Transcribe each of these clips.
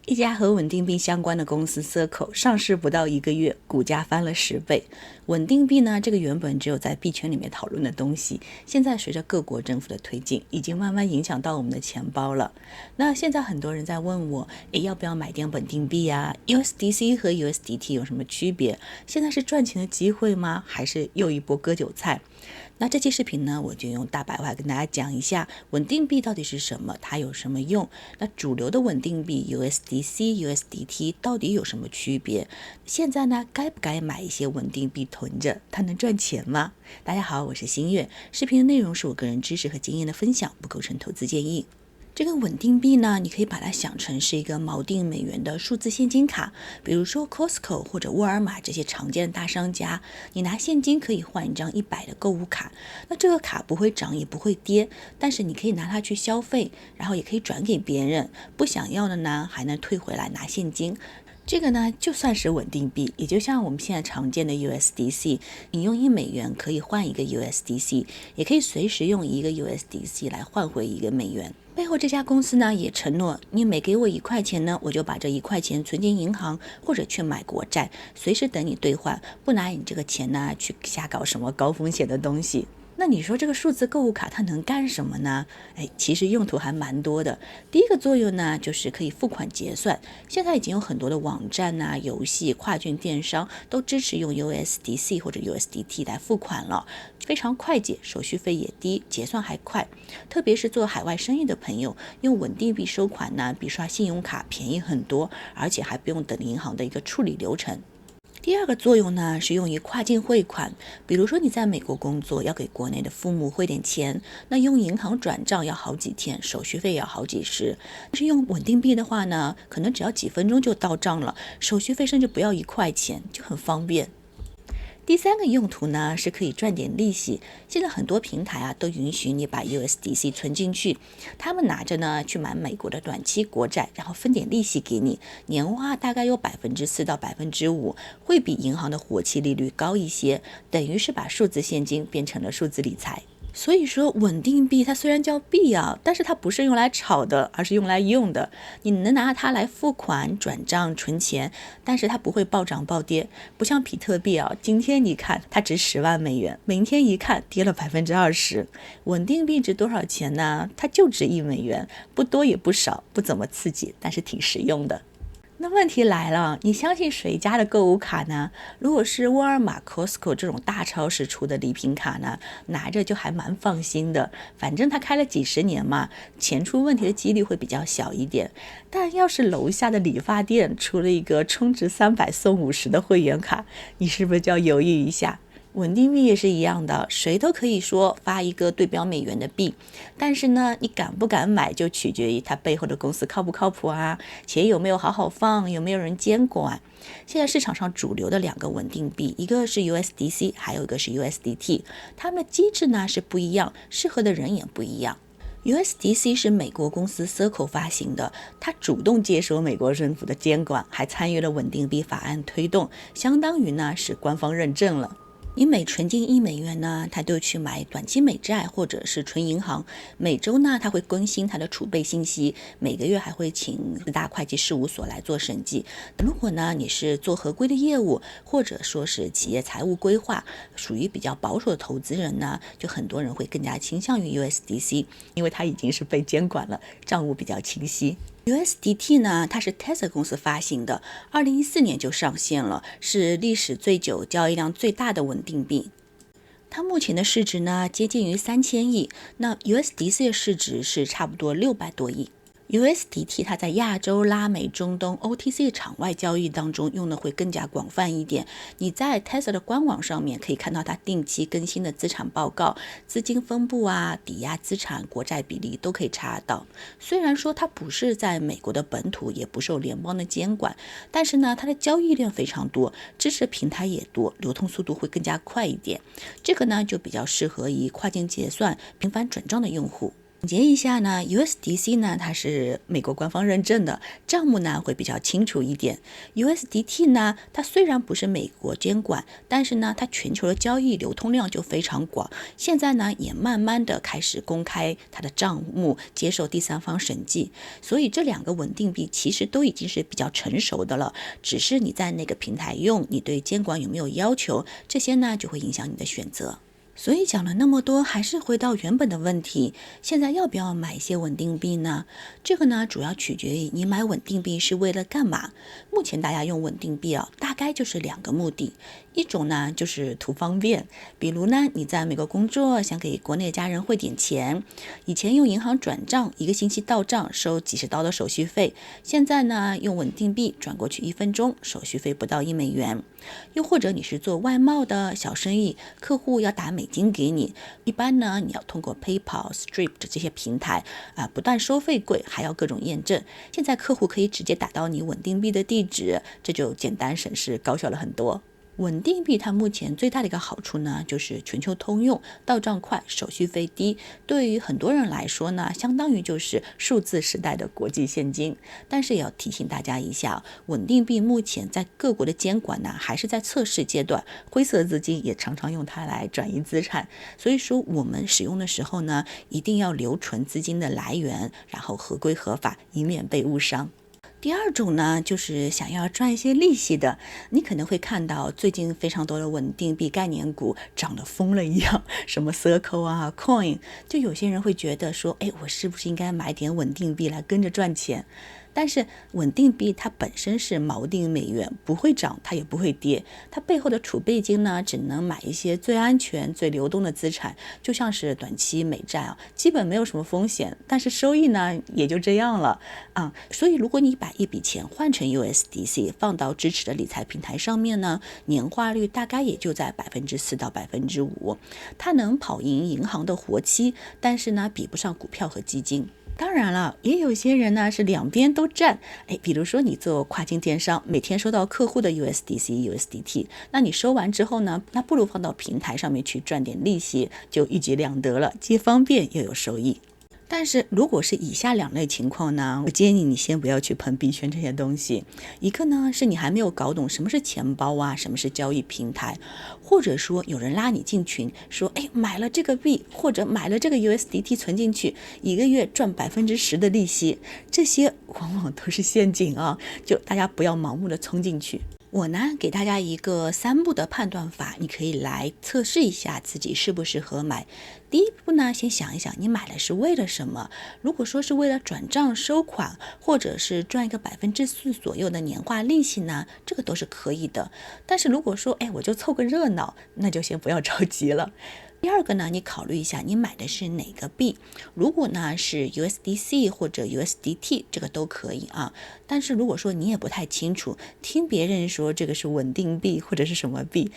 一家和稳定币相关的公司 Circle 上市不到1个月，股价翻了10倍。稳定币呢，这个原本只有在币圈里面讨论的东西，现在随着各国政府的推进，已经慢慢影响到我们的钱包了。那现在很多人在问我，要不要买点稳定币啊？ USDC 和 USDT 有什么区别？现在是赚钱的机会吗？还是又一波割韭菜？那这期视频呢，我就用大白话跟大家讲一下稳定币到底是什么，它有什么用，那主流的稳定币 USDC、USDT 到底有什么区别，现在呢该不该买一些稳定币囤着，它能赚钱吗？大家好，我是新月，视频的内容是我个人知识和经验的分享，不构成投资建议。这个稳定币呢，你可以把它想成是一个锚定美元的数字现金卡，比如说 Costco 或者沃尔玛这些常见的大商家，你拿现金可以换一张100的购物卡，那这个卡不会涨也不会跌，但是你可以拿它去消费，然后也可以转给别人，不想要的呢还能退回来拿现金。这个呢就算是稳定币，也就像我们现在常见的 USDC， 你用1美元可以换一个 USDC， 也可以随时用一个 USDC 来换回1个美元。背后这家公司呢也承诺，你每给我1块钱呢，我就把这1块钱存进银行或者去买国债，随时等你兑换，不拿你这个钱呢去瞎搞什么高风险的东西。那你说这个数字购物卡它能干什么呢？其实用途还蛮多的。第一个作用呢，就是可以付款结算。现在已经有很多的网站啊、游戏、跨境电商都支持用 USDC 或者 USDT 来付款了，非常快捷，手续费也低，结算还快。特别是做海外生意的朋友，用稳定币收款呢，比刷信用卡便宜很多，而且还不用等银行的一个处理流程。第二个作用呢，是用于跨境汇款。比如说你在美国工作，要给国内的父母汇点钱，那用银行转账要好几天，手续费要好几十。但是用稳定币的话呢，可能只要几分钟就到账了，手续费甚至不要1块钱，就很方便。第三个用途呢，是可以赚点利息。现在很多平台啊都允许你把 USDC 存进去，他们拿着呢去买美国的短期国债，然后分点利息给你，年化大概有4%到5%，会比银行的活期利率高一些，等于是把数字现金变成了数字理财。所以说稳定币它虽然叫币啊，但是它不是用来炒的，而是用来用的。你能拿它来付款、转账、存钱，但是它不会暴涨暴跌，不像比特币啊，今天你看它值10万美元，明天一看跌了20%。稳定币值多少钱呢？它就值1美元，不多也不少，不怎么刺激，但是挺实用的。那问题来了，你相信谁家的购物卡呢？如果是沃尔玛、Costco 这种大超市出的礼品卡呢，拿着就还蛮放心的，反正它开了几十年嘛，钱出问题的几率会比较小一点。但要是楼下的理发店出了一个充值300送50的会员卡，你是不是就要犹豫一下？稳定币也是一样的，谁都可以说发一个对标美元的币，但是呢，你敢不敢买就取决于它背后的公司靠不靠谱啊，钱有没有好好放，有没有人监管。现在市场上主流的2个稳定币，一个是 USDC， 还有一个是 USDT， 它们的机制呢是不一样，适合的人也不一样。USDC 是美国公司 Circle 发行的，它主动接受美国政府的监管，还参与了稳定币法案推动，相当于呢是官方认证了。你每存进1美元呢，它就去买短期美债或者是纯银行，每周呢它会更新它的储备信息，每个月还会请4大会计事务所来做审计。如果呢你是做合规的业务，或者说是企业财务规划，属于比较保守的投资人呢，就很多人会更加倾向于 USDC， 因为它已经是被监管了，账务比较清晰。USDT 呢，它是 Tether 公司发行的，2014年就上线了，是历史最久、交易量最大的稳定币。它目前的市值呢，接近于3000亿，那 USDC 的市值是差不多600多亿。USDT 它在亚洲、拉美、中东 OTC 场外交易当中用的会更加广泛一点。你在 Tether 的官网上面可以看到它定期更新的资产报告、资金分布啊、抵押资产、国债比例都可以查到。虽然说它不是在美国的本土，也不受联邦的监管，但是呢，它的交易量非常多，支持平台也多，流通速度会更加快一点。这个呢，就比较适合于跨境结算、频繁转账的用户。总结一下呢 ，USDC 呢它是美国官方认证的，账目呢会比较清楚一点。USDT 呢，它虽然不是美国监管，但是呢它全球的交易流通量就非常广，现在呢也慢慢的开始公开它的账目，接受第三方审计，所以这两个稳定币其实都已经是比较成熟的了，只是你在哪个平台用，你对监管有没有要求，这些呢就会影响你的选择。所以讲了那么多，还是回到原本的问题，现在要不要买一些稳定币呢？这个呢，主要取决于你买稳定币是为了干嘛。目前大家用稳定币大概就是两个目的，一种呢就是图方便，比如呢你在美国工作，想给国内家人汇点钱，以前用银行转账，1个星期到账收几十刀的手续费，现在呢用稳定币转过去1分钟，手续费不到$1。又或者你是做外贸的小生意，客户要打美金给你，一般呢你要通过 PayPal、Stripe 这些平台不但收费贵，还要各种验证。现在客户可以直接打到你稳定币的地址，这就简单省事高效了很多。稳定币它目前最大的一个好处呢，就是全球通用，到账快，手续费低，对于很多人来说呢，相当于就是数字时代的国际现金。但是也要提醒大家一下，稳定币目前在各国的监管呢，还是在测试阶段，灰色资金也常常用它来转移资产，所以说我们使用的时候呢，一定要留存资金的来源，然后合规合法，以免被误伤。第二种呢，就是想要赚一些利息的，你可能会看到最近非常多的稳定币概念股涨得疯了一样，什么 Circle 啊 Coin， 就有些人会觉得说，我是不是应该买点稳定币来跟着赚钱？但是稳定币它本身是锚定美元，不会涨，它也不会跌，它背后的储备金呢，只能买一些最安全、最流动的资产，就像是短期美债基本没有什么风险，但是收益呢也就这样了所以如果你把一笔钱换成 USDC 放到支持的理财平台上面呢，年化率大概也就在4%到5%，它能跑赢银行的活期，但是呢比不上股票和基金。当然了，也有些人呢是两边都占，比如说你做跨境电商，每天收到客户的 USDC、USDT， 那你收完之后呢，那不如放到平台上面去赚点利息，就一举两得了，既方便又有收益。但是如果是以下两类情况呢，我建议你先不要去碰币圈这些东西。一个呢是你还没有搞懂什么是钱包什么是交易平台，或者说有人拉你进群说，买了这个币或者买了这个 USDT 存进去，1个月赚10%的利息，这些往往都是陷阱就大家不要盲目的冲进去。我呢给大家一个3步的判断法，你可以来测试一下自己适不适合买。第一步呢，先想一想你买的是为了什么。如果说是为了转账收款，或者是赚一个4%左右的年化利息呢，这个都是可以的。但是如果说我就凑个热闹，那就先不要着急了。第二个呢，你考虑一下你买的是哪个币。如果呢是 USDC 或者 USDT， 这个都可以但是如果说你也不太清楚，听别人说这个是稳定币或者是什么币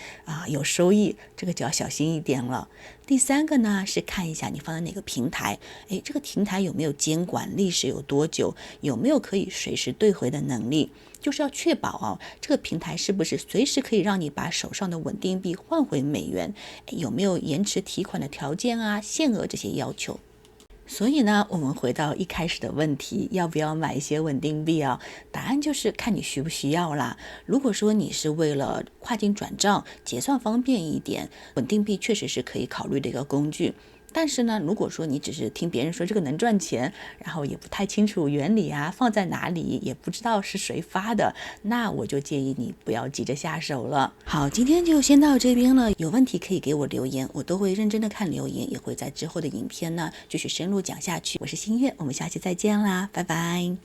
有收益，这个就要小心一点了。第三个呢是看一下你放在哪个平台，这个平台有没有监管，历史有多久，有没有可以随时兑回的能力，就是要确保这个平台是不是随时可以让你把手上的稳定币换回美元，有没有延迟提款的条件限额这些要求。所以呢，我们回到一开始的问题，要不要买一些稳定币答案就是看你需不需要啦。如果说你是为了跨境转账，结算方便一点，稳定币确实是可以考虑的一个工具。但是呢，如果说你只是听别人说这个能赚钱，然后也不太清楚原理放在哪里，也不知道是谁发的，那我就建议你不要急着下手了。好，今天就先到这边了，有问题可以给我留言，我都会认真的看留言，也会在之后的影片呢继续深入讲下去。我是新月，我们下期再见啦，拜拜。